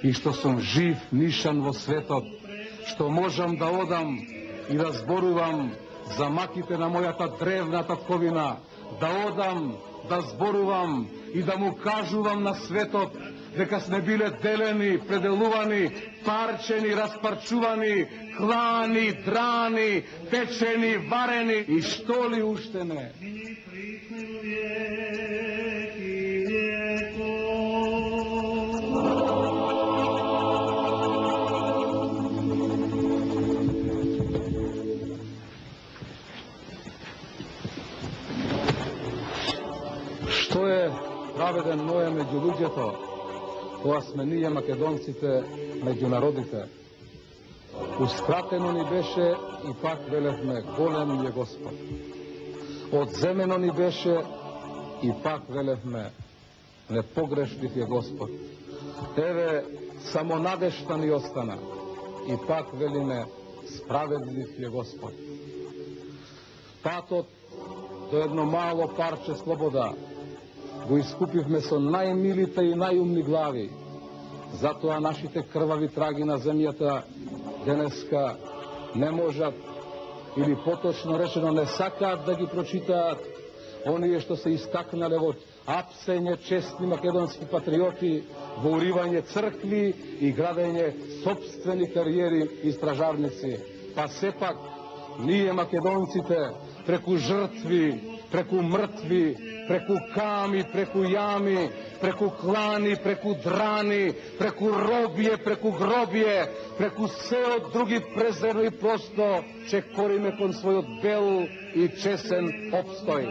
и што сум жив нишан во светот, што можам да одам и да зборувам за маките на мојата древна татковина, да одам, да зборувам и да му кажувам на светот дека сме биле делени, пределувани, парчени, распарчувани, клани, драни, печени, варени и што ли уште не. Што е праведен Ноe меѓу луѓето, тоа сме ние македонците меѓу народите. Ускратено ни беше и пак велевме, голем е Господ. Одземено ни беше и пак велевме, непогрешлив е Господ. Еве, само надежта ни остана и пак велиме, справедлив е Господ. Патот до едно мало парче слобода го искупивме со најмилите и најумни глави. Затоа нашите крвави траги на земјата денеска не можат, или поточно речено не сакаат да ги прочитаат оние што се истакнале во апсење честни македонски патриоти, во уривање цркви и градење собствени кариери и стражарници. Па сепак, ние македонците, преку жртви, преку мртви, преку ками, преку јами, преку клани, преку драни, преку робие, преку гробие, преку се од други презрено и просто чекориме кон својот бел и чесен обстој.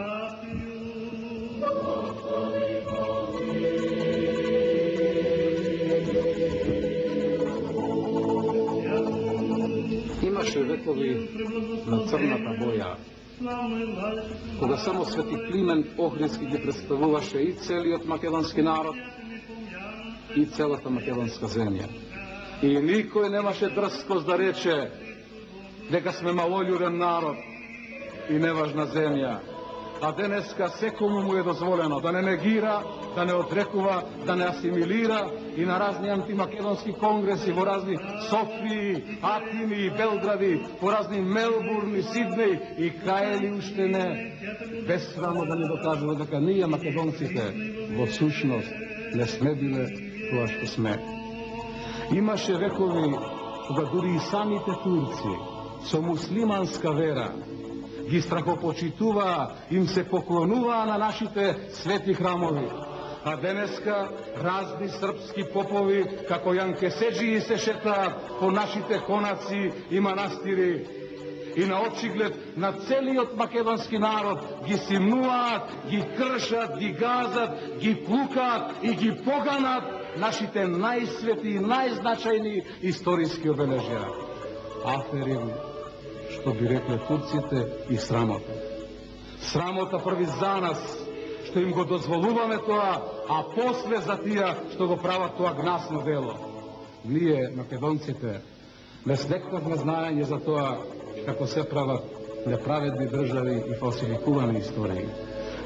Имаше векови на црната боја, кога само Свети Климент Охридски ги представуваше и целиот македонски народ, и целата македонска земја. И никој немаше дрскост да рече дека сме малолюден народ и неважна земја. А денеска секому му е дозволено да не негира, да не одрекува, да не асимилира и на разни антимакедонски конгреси во разни Софии, Атини и Белгради, по разни Мелбурни, Сиднеј и кај ли уште не, безсрамно да ни докажува дека ние македонците во сушност не сме биле тоа што сме. Имаше векови кога дури и самите турци со муслиманска вера ги страхопочитуваа, им се поклонуваа на нашите свети храмови. А денеска разни српски попови, како јанкеседжии, се шетаат по нашите конаци и манастири. И на очиглед на целиот македонски народ ги симнуваат, ги кршат, ги газат, ги плукаат и ги поганат нашите најсвети и најзначајни историски обележја. Аферин, што би рекле турците, и срамота. Срамота први за нас, што им го дозволуваме тоа, а после за тие што го прават тоа гнасно дело. Ние, македонците, не стекнавме знаење за тоа како се прават неправедни држави и фалсификувани истории.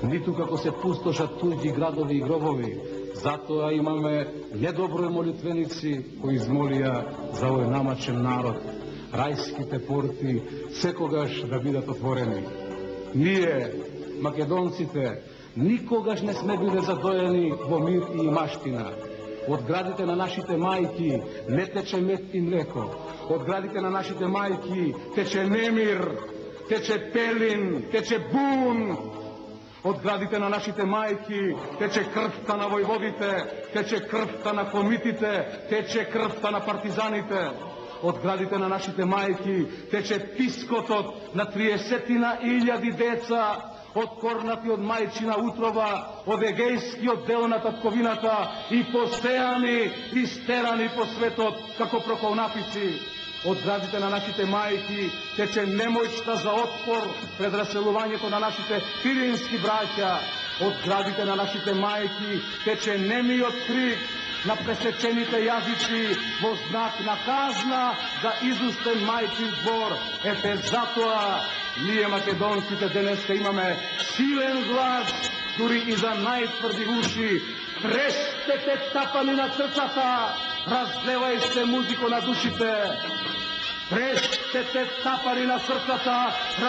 Ниту како се пустошат туѓи градови и гробови. Затоа имаме недоброј молитвеници кои измолија за овој намачен народ. Рајските порти секогаш да бидат отворени. Ние, македонците, никогаш не сме биле задоени во мир и имаштина. Од градите на нашите мајки не тече мед и млеко. Од градите на нашите мајки тече немир, тече пелин, тече бун. Од градите на нашите мајки тече крвта на војводите, тече крвта на комитите, тече крвта на партизаните. Од градите на нашите мајки тече пискотот на 30.000 деца, откорнати од мајчина утрова, од егејскиот дел на татковината и посејани и стерани по светот како проколнапици. Од градите на нашите мајки тече немојчта за отпор пред раселувањето на нашите пирински браќа. Од градите на нашите мајки тече немиот крик на пресечените јазици во знак на казна за изустен мајчин збор. Ете затоа ние македонците денеска имаме силен глас, дури и за најтврди уши. Трештете тапани на срцата, разлевајте музико на душите, тресте тапари на срцата,